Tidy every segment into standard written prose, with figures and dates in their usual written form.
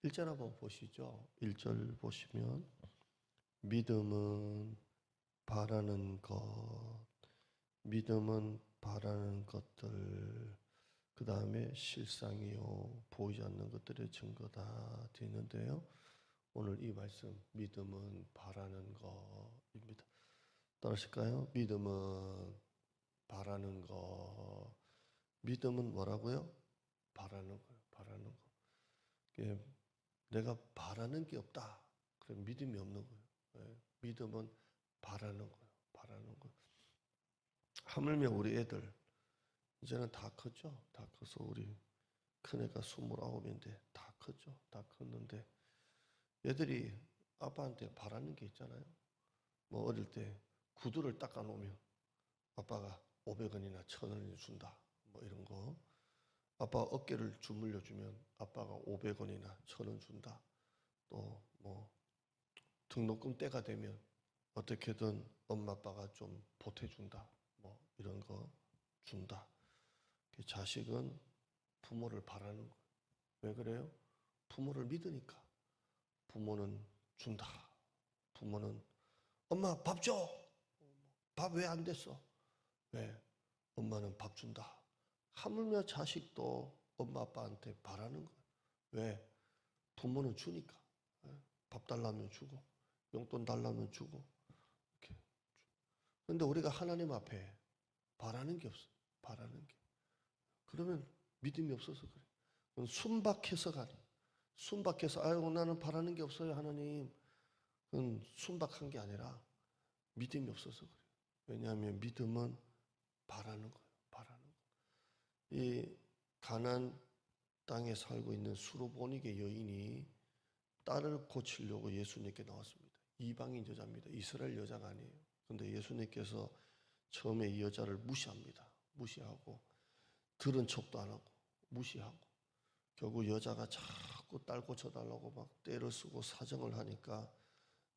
1절 한번 보시죠. 1절 보시면 믿음은 바라는 것, 믿음은 바라는 것들, 그 다음에 실상이요 보이지 않는 것들의 증거다 되는데요. 오늘 이 말씀 믿음은 바라는 것입니다. 따라하실까요? 믿음은 바라는 것. 믿음은 뭐라고요? 바라는 거예요. 바라는 거. 내가 바라는 게 없다. 그럼 믿음이 없는 거예요. 믿음은 바라는 거예요. 바라는 거. 하물며 우리 애들 이제는 다 컸죠. 다 커서 우리 큰애가 29인데 다 컸죠. 다 컸는데 애들이 아빠한테 바라는 게 있잖아요. 뭐 어릴 때 구두를 닦아 놓으면 아빠가 500원이나 1000원이나 준다. 뭐 이런 거. 아빠 어깨를 주물러 주면 아빠가 500원이나 1000원 준다. 또 뭐 등록금 때가 되면 어떻게든 엄마 아빠가 좀 보태준다. 뭐 이런 거 준다. 자식은 부모를 바라는 거예요. 왜 그래요? 부모를 믿으니까. 부모는 준다. 부모는 엄마 밥 줘. 밥 왜 안 됐어? 왜? 엄마는 밥 준다. 하물며 자식도 엄마 아빠한테 바라는 거예요. 왜? 부모는 주니까. 밥 달라면 주고 용돈 달라면 주고 이렇게. 그런데 우리가 하나님 앞에 바라는 게 없어요. 바라는 게. 그러면 믿음이 없어서 그래요. 그건 순박해서 가요. 순박해서 아유 나는 바라는 게 없어요 하나님. 그건 순박한 게 아니라 믿음이 없어서 그래요. 왜냐하면 믿음은 바라는 거예요. 바라는 거. 이 가나안 땅에 살고 있는 수로보니게 여인이 딸을 고치려고 예수님께 나왔습니다. 이방인 여자입니다. 이스라엘 여자가 아니에요. 그런데 예수님께서 처음에 이 여자를 무시합니다. 무시하고 들은 척도 안 하고 무시하고 결국 여자가 자꾸 딸 고쳐달라고 막 때를 쓰고 사정을 하니까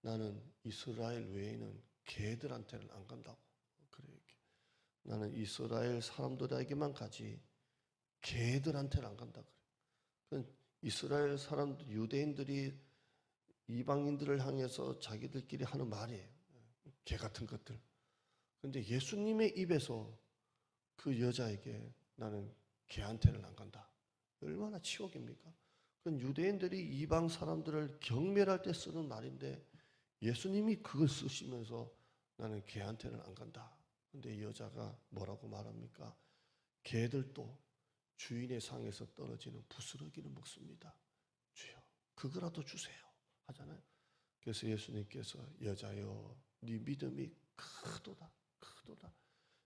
나는 이스라엘 외에는 개들한테는 안 간다고 그래요. 나는 이스라엘 사람들에게만 가지 개들한테는 안 간다 그래요. 이스라엘 사람들, 유대인들이 이방인들을 향해서 자기들끼리 하는 말이에요. 개 같은 것들. 그런데 예수님의 입에서 그 여자에게 나는 개한테는 안 간다. 얼마나 치욕입니까? 그건 유대인들이 이방 사람들을 경멸할 때 쓰는 말인데 예수님이 그걸 쓰시면서 나는 개한테는 안 간다. 그런데 이 여자가 뭐라고 말합니까? 개들도 주인의 상에서 떨어지는 부스러기는 먹습니다. 주여 그거라도 주세요 하잖아요. 그래서 예수님께서 여자여 네 믿음이 크도다 크도다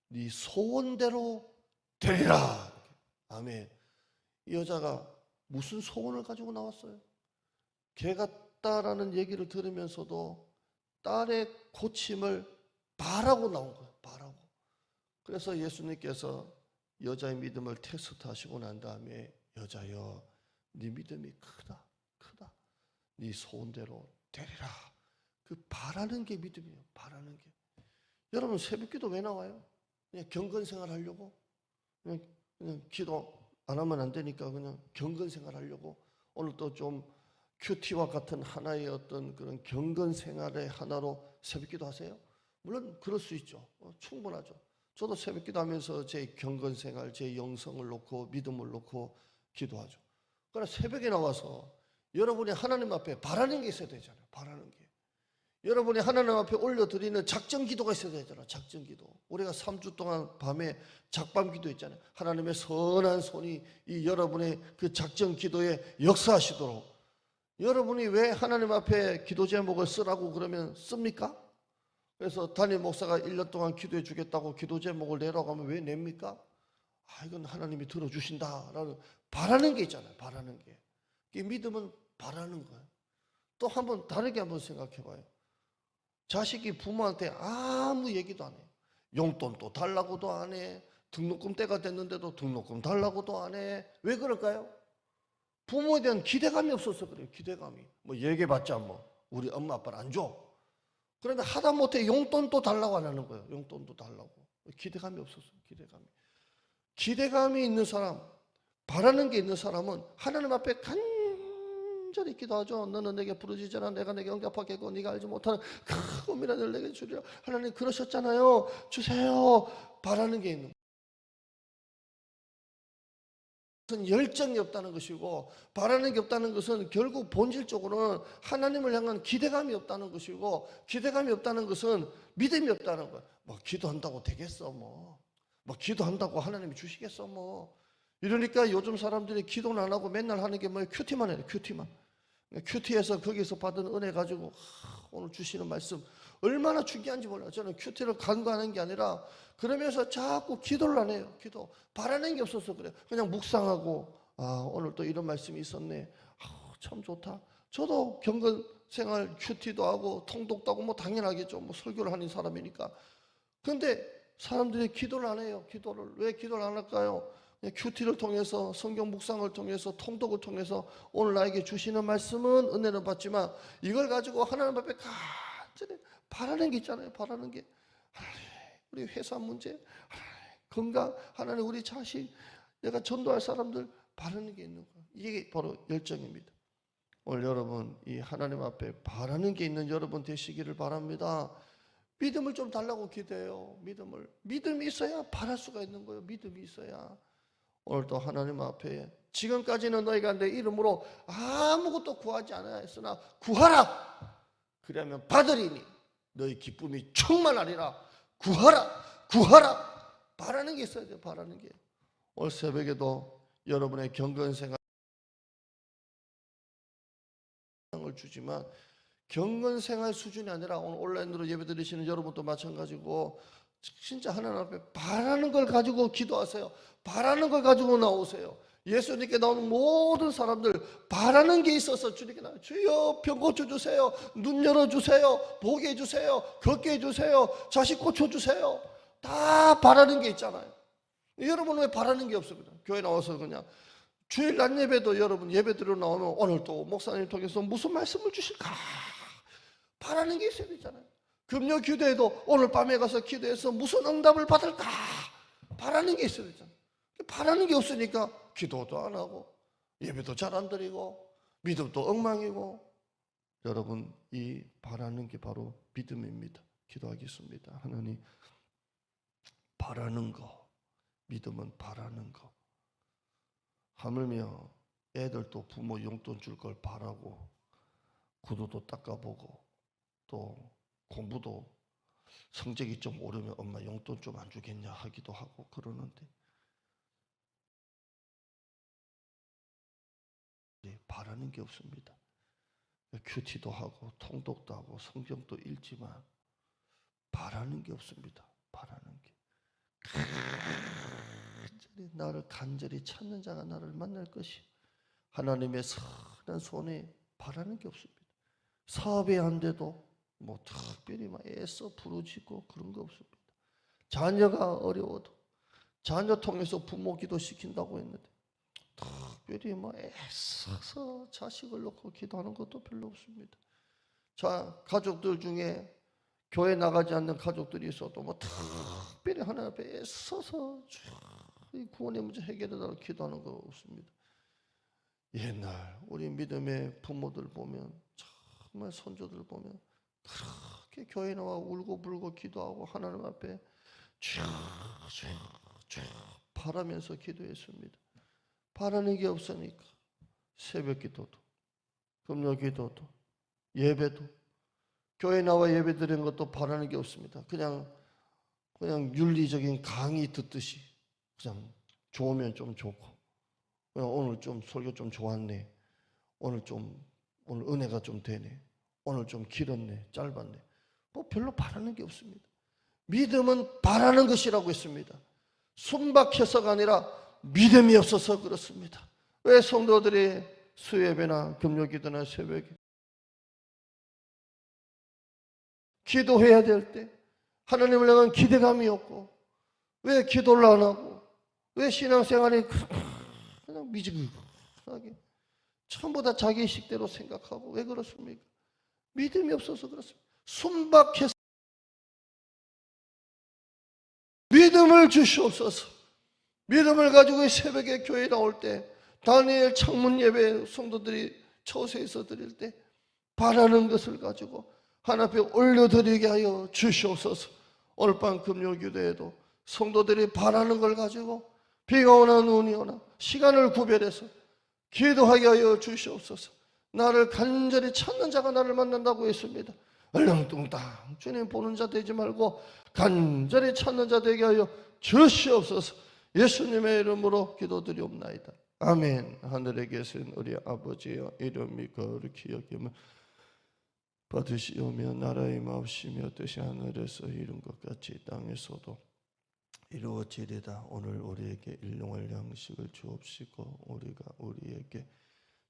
네 소원대로 되리라. 아멘. 이 여자가 무슨 소원을 가지고 나왔어요? 개 같다라는 얘기를 들으면서도 딸의 고침을 바라고 나온 거예요. 바라고. 그래서 예수님께서 여자의 믿음을 테스트하시고 난 다음에 여자여 네 믿음이 크다 크다 네 소원대로 되리라. 그 바라는 게 믿음이에요. 바라는 게. 여러분 새벽기도 왜 나와요? 그냥 경건생활 하려고? 그냥 기도 안 하면 안 되니까 그냥 경건생활 하려고? 오늘 또 좀 큐티와 같은 하나의 어떤 그런 경건생활의 하나로 새벽기도 하세요? 물론 그럴 수 있죠. 충분하죠. 저도 새벽기도 하면서 제 경건생활, 제 영성을 놓고 믿음을 놓고 기도하죠. 그러나 새벽에 나와서 여러분이 하나님 앞에 바라는 게 있어야 되잖아요. 바라는 게. 여러분이 하나님 앞에 올려드리는 작정 기도가 있어야 되잖아요. 작정 기도. 우리가 3주 동안 밤에 작밤 기도했잖아요. 하나님의 선한 손이 이 여러분의 그 작정 기도에 역사하시도록. 여러분이 왜 하나님 앞에 기도 제목을 쓰라고 그러면 씁니까? 그래서 담임 목사가 1년 동안 기도해 주겠다고 기도 제목을 내라고 하면 왜 냅니까? 이건 하나님이 들어주신다라는 바라는 게 있잖아요. 바라는 게. 이 믿음은 바라는 거예요. 또 한번 다르게 한번 생각해 봐요. 자식이 부모한테 아무 얘기도 안 해요. 용돈도 달라고도 안 해. 등록금 때가 됐는데도 등록금 달라고도 안 해. 왜 그럴까요? 부모에 대한 기대감이 없어서 그래요. 기대감이. 뭐 얘기해봤자 뭐 우리 엄마 아빠를 안 줘. 그런데 하다못해 용돈도 달라고 안 하는 거예요. 용돈도 달라고. 기대감이 없었어요. 기대감이. 기대감이 있는 사람, 바라는 게 있는 사람은 하나님 앞에 간절히 간절히 기도하죠. 너는 내게 부르짖으나 내가 내게 응답하겠고 네가 알지 못하는 큰 은밀한 내게 주리라. 하나님 그러셨잖아요. 주세요. 바라는 게 있는 거예요. 그것은 열정이 없다는 것이고, 바라는 게 없다는 것은 결국 본질적으로는 하나님을 향한 기대감이 없다는 것이고, 기대감이 없다는 것은 믿음이 없다는 거예요. 뭐 기도한다고 되겠어 뭐 기도한다고 하나님이 주시겠어 뭐. 이러니까 요즘 사람들이 기도는 안 하고 맨날 하는 게 뭐예요? 큐티만 해요. 큐티에서 거기서 받은 은혜 가지고 오늘 주시는 말씀 얼마나 중요한지 몰라요. 저는 큐티를 간과하는 게 아니라 그러면서 자꾸 기도를 안 해요. 기도 바라는 게 없어서 그래요. 그냥 묵상하고 오늘 또 이런 말씀이 있었네. 참 좋다. 저도 경건 생활 큐티도 하고 통독도 하고 뭐 당연하겠죠. 뭐 설교를 하는 사람이니까. 그런데 사람들이 기도를 안 해요. 왜 기도를 안 할까요? 큐티를 통해서, 성경 묵상을 통해서, 통독을 통해서 오늘 나에게 주시는 말씀은 은혜는 받지만 이걸 가지고 하나님 앞에 간절히 바라는 게 있잖아요. 바라는 게 하나님 우리 회사 문제, 하나님 건강, 하나님 우리 자식, 내가 전도할 사람들 바라는 게 있는 거예요. 이게 바로 열정입니다. 오늘 여러분 이 하나님 앞에 바라는 게 있는 여러분 되시기를 바랍니다. 믿음을 좀 달라고 기도해요. 믿음이 있어야 바랄 수가 있는 거예요. 믿음이 있어야. 오늘도 하나님 앞에 지금까지는 너희가 내 이름으로 아무것도 구하지 않아야 했으나 구하라. 그러면 받으리니 너희 기쁨이 충만하리라. 구하라. 바라는 게 있어야 돼요. 바라는 게. 오늘 새벽에도 여러분의 경건 생활을 주지만 경건 생활 수준이 아니라 오늘 온라인으로 예배 드리시는 여러분도 마찬가지고 진짜 하나님 앞에 바라는 걸 가지고 기도하세요. 바라는 걸 가지고 나오세요. 예수님께 나오는 모든 사람들 바라는 게 있어서 주님께 나와요. 주여 병 고쳐주세요. 눈 열어주세요. 보게 해주세요. 걷게 해주세요. 자식 고쳐주세요. 다 바라는 게 있잖아요. 여러분 왜 바라는 게 없어요? 교회 나와서 그냥 주일 낮 예배도 여러분 예배 드리러 나오면 오늘 또 목사님 통해서 무슨 말씀을 주실까 바라는 게 있어야 되잖아요. 금요 기도에도 오늘 밤에 가서 기도해서 무슨 응답을 받을까 바라는 게 있어야 되잖아요. 바라는 게 없으니까 기도도 안 하고 예배도 잘 안 드리고 믿음도 엉망이고. 여러분 이 바라는 게 바로 믿음입니다. 기도하겠습니다. 하나님 바라는 거, 믿음은 바라는 거. 하물며 애들도 부모 용돈 줄 걸 바라고 구두도 닦아보고 또 공부도 성적이 좀 오르면 엄마 용돈 좀 안 주겠냐 하기도 하고 그러는데 바라는 게 없습니다. 큐티도 하고 통독도 하고 성경도 읽지만 바라는 게 없습니다. 바라는 게. 나를 간절히 찾는 자가 나를 만날 것이. 하나님의 선한 손에 바라는 게 없습니다. 사업이 안 돼도 뭐 특별히 막 애써 부르짖고 그런 거 없습니다. 자녀가 어려워도 자녀 통해서 부모 기도시킨다고 했는데 특별히 뭐 애써서 자식을 놓고 기도하는 것도 별로 없습니다. 자, 가족들 중에 교회 나가지 않는 가족들이 있어도 뭐 특별히 하나님 앞에 애써서 이 구원의 문제 해결해달라고 기도하는 거 없습니다. 옛날 우리 믿음의 부모들 보면 정말 손주들 보면 그렇게 교회 나와 울고 불고 기도하고 하나님 앞에 쭉 바라면서 기도했습니다. 바라는 게 없으니까 새벽 기도도 금요 기도도 예배도 교회 나와 예배 드리는 것도 바라는 게 없습니다. 그냥 윤리적인 강의 듣듯이 그냥 좋으면 좀 좋고 그냥 오늘 좀 설교 좀 좋았네. 오늘 은혜가 좀 되네. 오늘 좀 길었네. 짧았네. 뭐 별로 바라는 게 없습니다. 믿음은 바라는 것이라고 했습니다. 순박해서가 아니라 믿음이 없어서 그렇습니다. 왜 성도들이 수예배나 금요기도나 새벽에 기도해야 될 때 하나님을 향한 기대감이 없고 왜 기도를 안 하고 왜 신앙생활이 그냥 미지근하게 전부 다 자기 식대로 생각하고 왜 그렇습니까? 믿음이 없어서 그렇습니다. 순박해서 믿음을 주시옵소서. 믿음을 가지고 새벽에 교회 나올 때 다니엘 창문 예배 성도들이 처소에서 드릴 때 바라는 것을 가지고 하나님 앞에 올려드리게 하여 주시옵소서. 오늘 밤 금요기도에도 성도들이 바라는 걸 가지고 비가 오나 눈이 오나 시간을 구별해서 기도하게 하여 주시옵소서. 나를 간절히 찾는 자가 나를 만난다고 했습니다. 얼렁뚱땅 주님 보는 자 되지 말고 간절히 찾는 자 되게 하여 주시옵소서. 예수님의 이름으로 기도드리옵나이다. 아멘. 하늘에 계신 우리 아버지여, 이름이 거룩히 여김을 받으시오며 나라의 마옵시며 뜻이 하늘에서 이룬 것 같이 땅에서도 이루어지리다. 오늘 우리에게 일용할 양식을 주옵시고 우리가 우리에게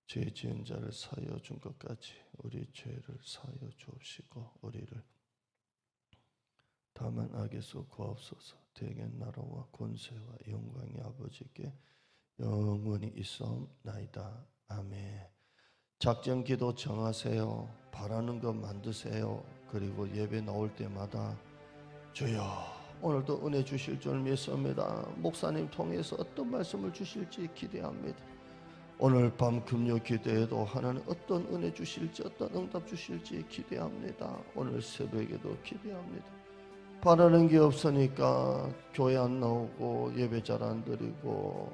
죄 지은 자를 사하여 준 것 같이 우리 죄를 사하여 주옵시고 우리를 다만 악에서 구하옵소서. 대개 나라와 권세와 영광이 아버지께 영원히 있사옵나이다. 아멘. 작전 기도 정하세요. 바라는 것 만드세요. 그리고 예배 나올 때마다 주여 오늘도 은혜 주실 줄 믿습니다. 목사님 통해서 어떤 말씀을 주실지 기대합니다. 오늘 밤 금요 기도에도 하나님 어떤 은혜 주실지 어떤 응답 주실지 기대합니다. 오늘 새벽에도 기대합니다. 바라는 게 없으니까 교회 안 나오고 예배 잘 안 드리고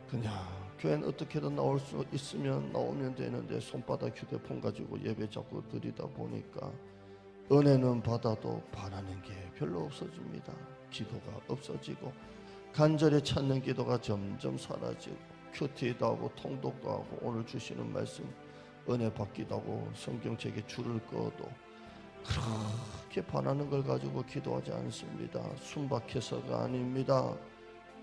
그냥 교회는 어떻게든 나올 수 있으면 나오면 되는데 손바닥 휴대폰 가지고 예배 자꾸 드리다 보니까 은혜는 받아도 바라는 게 별로 없어집니다. 기도가 없어지고 간절히 찾는 기도가 점점 사라지고 큐티도 하고 통독도 하고 오늘 주시는 말씀 은혜 받기도 하고 성경책에 줄을 꺼도 그렇게 바라는 걸 가지고 기도하지 않습니다. 순박해서가 아닙니다.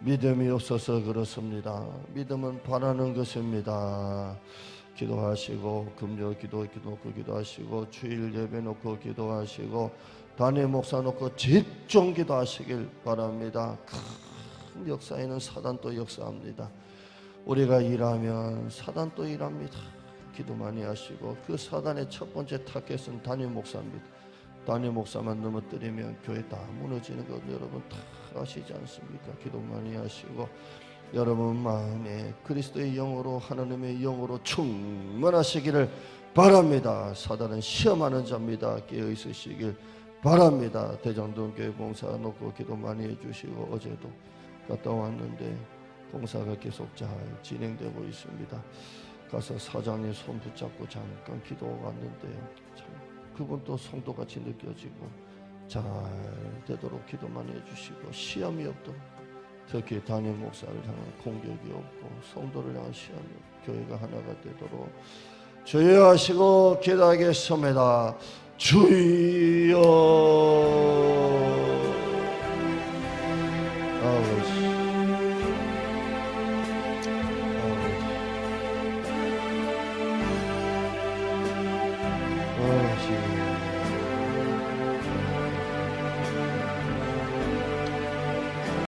믿음이 없어서 그렇습니다. 믿음은 바라는 것입니다. 기도하시고 금요 기도 놓고 기도하시고 주일 예배 놓고 기도하시고 단임 목사 놓고 집중 기도하시길 바랍니다. 큰 역사에는 사단 또 역사합니다. 우리가 일하면 사단 또 일합니다. 기도 많이 하시고 그 사단의 첫 번째 타겟은 단임 목사입니다. 단임 목사만 넘어뜨리면 교회 다 무너지는 것 여러분 다 아시지 않습니까? 기도 많이 하시고 여러분 마음에 그리스도의 영으로 하나님의 영으로 충만하시기를 바랍니다. 사단은 시험하는 자입니다. 깨어 있으시길 바랍니다. 대장동 교회 봉사 놓고 기도 많이 해주시고 어제도 갔다 왔는데 봉사가 계속 잘 진행되고 있습니다. 가서 사장님 손 붙잡고 잠깐 기도 왔는데요. 참 그분도 성도같이 느껴지고 잘 되도록 기도 많이 해주시고 시험이 없도록 특히 담임 목사를 향한 공격이 없고 성도를 향한 시험이 없고 교회가 하나가 되도록 주여 하시고 기도하겠습니다. 주여 아버지 아버지